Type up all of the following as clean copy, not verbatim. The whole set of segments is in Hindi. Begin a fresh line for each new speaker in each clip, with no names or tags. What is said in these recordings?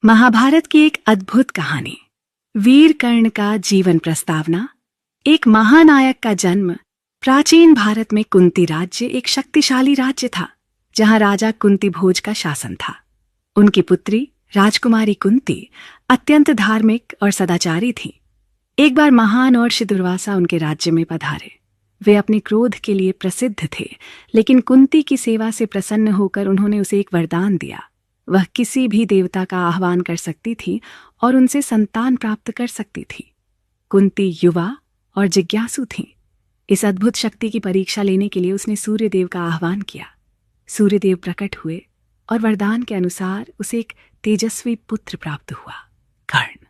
महाभारत की एक अद्भुत कहानी। वीर कर्ण का जीवन प्रस्तावना। एक महानायक का जन्म। प्राचीन भारत में कुंती राज्य एक शक्तिशाली राज्य था, जहां राजा कुंती भोज का शासन था। उनकी पुत्री राजकुमारी कुंती अत्यंत धार्मिक और सदाचारी थी। एक बार महान और दुर्वासा उनके राज्य में पधारे। वे अपने क्रोध के लिए प्रसिद्ध थे, लेकिन कुंती की सेवा से प्रसन्न होकर उन्होंने उसे एक वरदान दिया। वह किसी भी देवता का आह्वान कर सकती थी और उनसे संतान प्राप्त कर सकती थी। कुंती युवा और जिज्ञासु थी। इस अद्भुत शक्ति की परीक्षा लेने के लिए उसने सूर्यदेव का आह्वान किया। सूर्यदेव प्रकट हुए और वरदान के अनुसार उसे एक तेजस्वी पुत्र प्राप्त हुआ, कर्ण।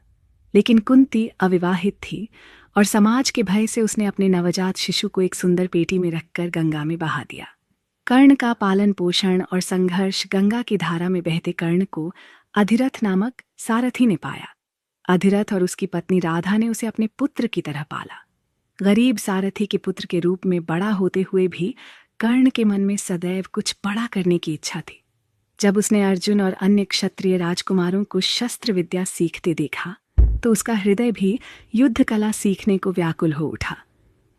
लेकिन कुंती अविवाहित थी और समाज के भय से उसने अपने नवजात शिशु को एक सुंदर पेटी में रखकर गंगा में बहा दिया। कर्ण का पालन पोषण और संघर्ष गंगा की धारा में बहते कर्ण को अधिरथ नामक सारथी ने पाया। अधिरथ और उसकी पत्नी राधा ने उसे अपने पुत्र की तरह पाला। गरीब सारथी के पुत्र के रूप में बड़ा होते हुए भी कर्ण के मन में सदैव कुछ बड़ा करने की इच्छा थी। जब उसने अर्जुन और अन्य क्षत्रिय राजकुमारों को शस्त्र विद्या सीखते देखा तो उसका हृदय भी युद्ध कला सीखने को व्याकुल हो उठा।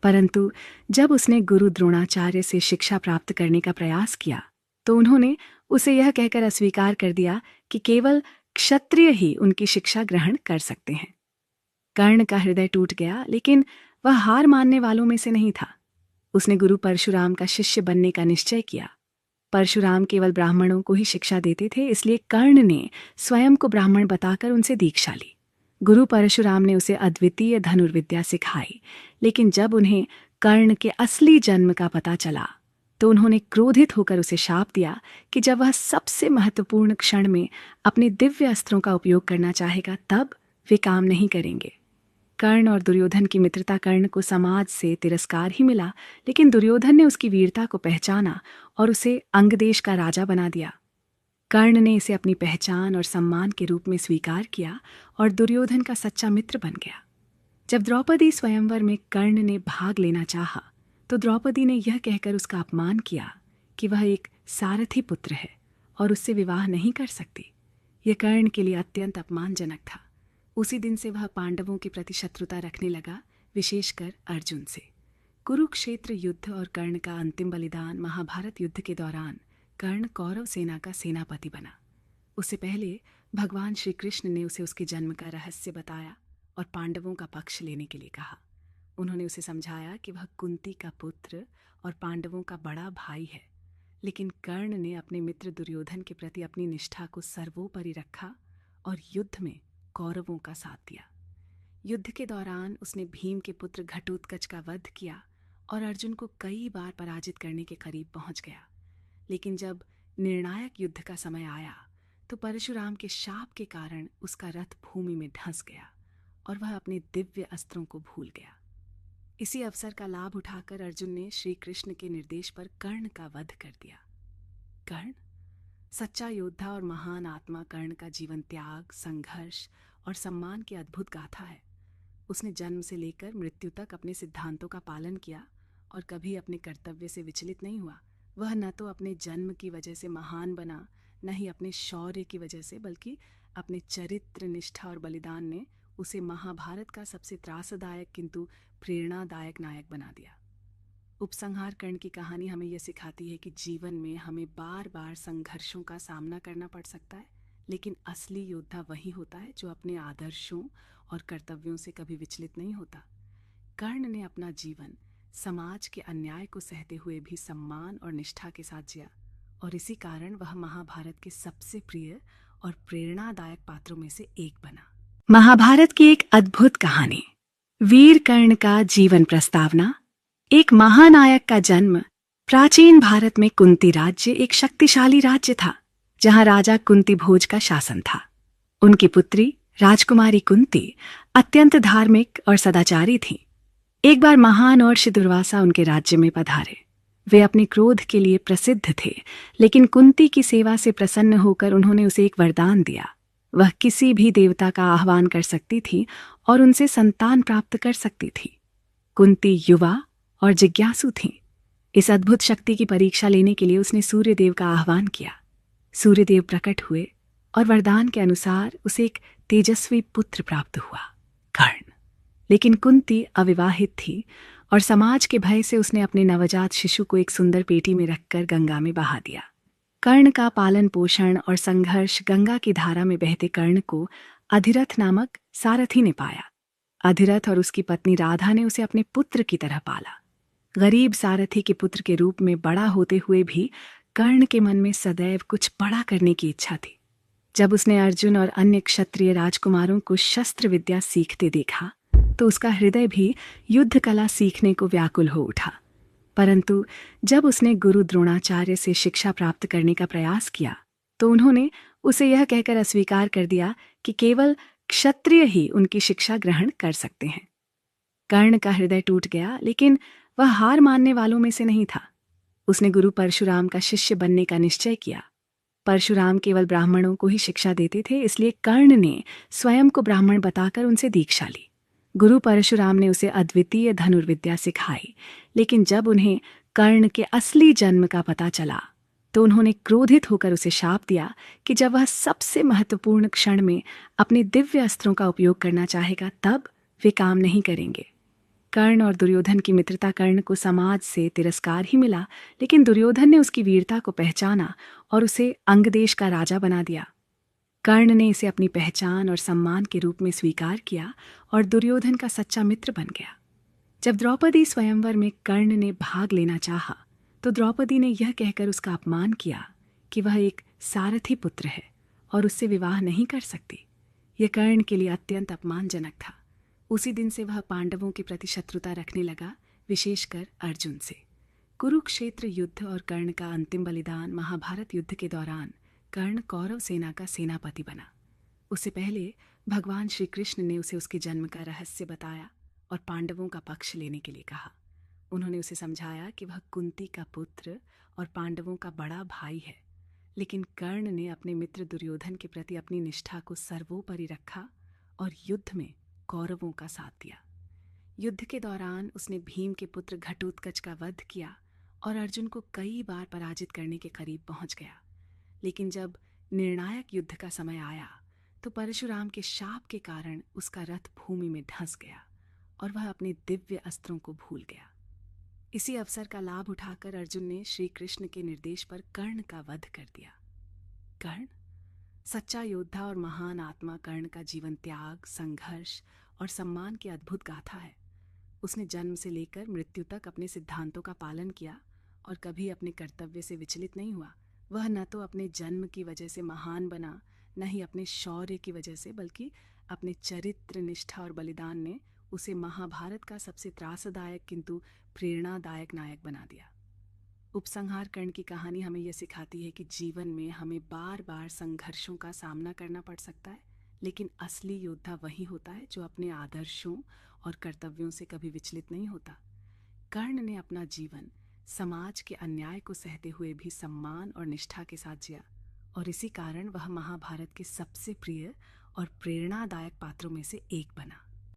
परंतु जब उसने गुरु द्रोणाचार्य से शिक्षा प्राप्त करने का प्रयास किया तो उन्होंने उसे यह कहकर अस्वीकार कर दिया कि केवल क्षत्रिय ही उनकी शिक्षा ग्रहण कर सकते हैं। कर्ण का हृदय टूट गया, लेकिन वह हार मानने वालों में से नहीं था। उसने गुरु परशुराम का शिष्य बनने का निश्चय किया। परशुराम केवल ब्राह्मणों को ही शिक्षा देते थे, इसलिए कर्ण ने स्वयं को ब्राह्मण बताकर उनसे दीक्षा ली। गुरु परशुराम ने उसे अद्वितीय धनुर्विद्या सिखाई, लेकिन जब उन्हें कर्ण के असली जन्म का पता चला तो उन्होंने क्रोधित होकर उसे शाप दिया कि जब वह सबसे महत्वपूर्ण क्षण में अपने दिव्य अस्त्रों का उपयोग करना चाहेगा तब वे काम नहीं करेंगे। कर्ण और दुर्योधन की मित्रता कर्ण को समाज से तिरस्कार ही मिला, लेकिन दुर्योधन ने उसकी वीरता को पहचाना और उसे अंगदेश का राजा बना दिया। कर्ण ने इसे अपनी पहचान और सम्मान के रूप में स्वीकार किया और दुर्योधन का सच्चा मित्र बन गया। जब द्रौपदी स्वयंवर में कर्ण ने भाग लेना चाहा तो द्रौपदी ने यह कहकर उसका अपमान किया कि वह एक सारथी पुत्र है और उससे विवाह नहीं कर सकती। यह कर्ण के लिए अत्यंत अपमानजनक था। उसी दिन से वह पांडवों के प्रति शत्रुता रखने लगा, विशेषकर अर्जुन से। कुरुक्षेत्र युद्ध और कर्ण का अंतिम बलिदान महाभारत युद्ध के दौरान कर्ण कौरव सेना का सेनापति बना। उससे पहले भगवान श्री कृष्ण ने उसे उसके जन्म का रहस्य बताया और पांडवों का पक्ष लेने के लिए कहा। उन्होंने उसे समझाया कि वह कुंती का पुत्र और पांडवों का बड़ा भाई है, लेकिन कर्ण ने अपने मित्र दुर्योधन के प्रति अपनी निष्ठा को सर्वोपरि रखा और युद्ध में कौरवों का साथ दिया। युद्ध के दौरान उसने भीम के पुत्र घटोत्कच का वध किया और अर्जुन को कई बार पराजित करने के करीब पहुंच गया। लेकिन जब निर्णायक युद्ध का समय आया तो परशुराम के शाप के कारण उसका रथ भूमि में धंस गया और वह अपने दिव्य अस्त्रों को भूल गया। इसी अवसर का लाभ उठाकर अर्जुन ने श्री कृष्ण के निर्देश पर कर्ण का वध कर दिया। कर्ण सच्चा योद्धा और महान आत्मा कर्ण का जीवन त्याग, संघर्ष और सम्मान की अद्भुत गाथा है। उसने जन्म से लेकर मृत्यु तक अपने सिद्धांतों का पालन किया और कभी अपने कर्तव्य से विचलित नहीं हुआ। वह न तो अपने जन्म की वजह से महान बना, न ही अपने शौर्य की वजह से, बल्कि अपने चरित्र, निष्ठा और बलिदान ने उसे महाभारत का सबसे त्रासदायक किंतु प्रेरणादायक नायक बना दिया। उपसंहार कर्ण की कहानी हमें यह सिखाती है कि जीवन में हमें बार बार संघर्षों का सामना करना पड़ सकता है, लेकिन असली योद्धा वही होता है जो अपने आदर्शों और कर्तव्यों से कभी विचलित नहीं होता। कर्ण ने अपना जीवन समाज के अन्याय को सहते हुए भी सम्मान और निष्ठा के साथ जिया और इसी कारण वह महाभारत के सबसे प्रिय और प्रेरणादायक पात्रों में से एक बना। महाभारत की एक अद्भुत कहानी। वीर कर्ण का जीवन प्रस्तावना। एक महानायक का जन्म। प्राचीन भारत में कुंती राज्य एक शक्तिशाली राज्य था, जहां राजा कुंती भोज का शासन था। उनकी पुत्री राजकुमारी कुंती अत्यंत धार्मिक और सदाचारी थी। एक बार महान और दुर्वासा उनके राज्य में पधारे। वे अपने क्रोध के लिए प्रसिद्ध थे, लेकिन कुंती की सेवा से प्रसन्न होकर उन्होंने उसे एक वरदान दिया। वह किसी भी देवता का आह्वान कर सकती थी और उनसे संतान प्राप्त कर सकती थी। कुंती युवा और जिज्ञासु थी। इस अद्भुत शक्ति की परीक्षा लेने के लिए उसने सूर्यदेव का आह्वान किया। सूर्यदेव प्रकट हुए और वरदान के अनुसार उसे एक तेजस्वी पुत्र प्राप्त हुआ, कर्ण। लेकिन कुंती अविवाहित थी और समाज के भय से उसने अपने नवजात शिशु को एक सुंदर पेटी में रखकर गंगा में बहा दिया। कर्ण का पालन पोषण और संघर्ष गंगा की धारा में बहते कर्ण को अधिरथ नामक सारथी ने पाया। अधिरथ और उसकी पत्नी राधा ने उसे अपने पुत्र की तरह पाला। गरीब सारथी के पुत्र के रूप में बड़ा होते हुए भी कर्ण के मन में सदैव कुछ बड़ा करने की इच्छा थी। जब उसने अर्जुन और अन्य क्षत्रिय राजकुमारों को शस्त्र विद्या सीखते देखा तो उसका हृदय भी युद्ध कला सीखने को व्याकुल हो उठा। परंतु जब उसने गुरु द्रोणाचार्य से शिक्षा प्राप्त करने का प्रयास किया तो उन्होंने उसे यह कहकर अस्वीकार कर दिया कि केवल क्षत्रिय ही उनकी शिक्षा ग्रहण कर सकते हैं। कर्ण का हृदय टूट गया, लेकिन वह हार मानने वालों में से नहीं था। उसने गुरु परशुराम का शिष्य बनने का निश्चय किया। परशुराम केवल ब्राह्मणों को ही शिक्षा देते थे, इसलिए कर्ण ने स्वयं को ब्राह्मण बताकर उनसे दीक्षा ली। गुरु परशुराम ने उसे अद्वितीय धनुर्विद्या सिखाई, लेकिन जब उन्हें कर्ण के असली जन्म का पता चला तो उन्होंने क्रोधित होकर उसे शाप दिया कि जब वह सबसे महत्वपूर्ण क्षण में अपने दिव्य अस्त्रों का उपयोग करना चाहेगा तब वे काम नहीं करेंगे। कर्ण और दुर्योधन की मित्रता कर्ण को समाज से तिरस्कार ही मिला, लेकिन दुर्योधन ने उसकी वीरता को पहचाना और उसे अंगदेश का राजा बना दिया। कर्ण ने इसे अपनी पहचान और सम्मान के रूप में स्वीकार किया और दुर्योधन का सच्चा मित्र बन गया। जब द्रौपदी स्वयंवर में कर्ण ने भाग लेना चाहा तो द्रौपदी ने यह कहकर उसका अपमान किया कि वह एक सारथी पुत्र है और उससे विवाह नहीं कर सकती। यह कर्ण के लिए अत्यंत अपमानजनक था। उसी दिन से वह पांडवों के प्रति शत्रुता रखने लगा, विशेषकर अर्जुन से। कुरुक्षेत्र युद्ध और कर्ण का अंतिम बलिदान महाभारत युद्ध के दौरान कर्ण कौरव सेना का सेनापति बना। उससे पहले भगवान श्री कृष्ण ने उसे उसके जन्म का रहस्य बताया और पांडवों का पक्ष लेने के लिए कहा। उन्होंने उसे समझाया कि वह कुंती का पुत्र और पांडवों का बड़ा भाई है, लेकिन कर्ण ने अपने मित्र दुर्योधन के प्रति अपनी निष्ठा को सर्वोपरि रखा और युद्ध में कौरवों का साथ दिया। युद्ध के दौरान उसने भीम के पुत्र घटोत्कच का वध किया और अर्जुन को कई बार पराजित करने के करीब पहुंच गया। लेकिन जब निर्णायक युद्ध का समय आया तो परशुराम के शाप के कारण उसका रथ भूमि में धंस गया और वह अपने दिव्य अस्त्रों को भूल गया। इसी अवसर का लाभ उठाकर अर्जुन ने श्री कृष्ण के निर्देश पर कर्ण का वध कर दिया। कर्ण सच्चा योद्धा और महान आत्मा कर्ण का जीवन त्याग, संघर्ष और सम्मान की अद्भुत गाथा है। उसने जन्म से लेकर मृत्यु तक अपने सिद्धांतों का पालन किया और कभी अपने कर्तव्य से विचलित नहीं हुआ। वह न तो अपने जन्म की वजह से महान बना, न ही अपने शौर्य की वजह से, बल्कि अपने चरित्र, निष्ठा और बलिदान ने उसे महाभारत का सबसे त्रासदायक किंतु प्रेरणादायक नायक बना दिया। उपसंहार कर्ण की कहानी हमें यह सिखाती है कि जीवन में हमें बार बार संघर्षों का सामना करना पड़ सकता है, लेकिन असली योद्धा वही होता है जो अपने आदर्शों और कर्तव्यों से कभी विचलित नहीं होता। कर्ण ने अपना जीवन समाज के अन्याय को सहते हुए भी सम्मान और निष्ठा के साथ जिया और इसी कारण वह महाभारत के सबसे प्रिय और प्रेरणादायक पात्रों में से एक बना।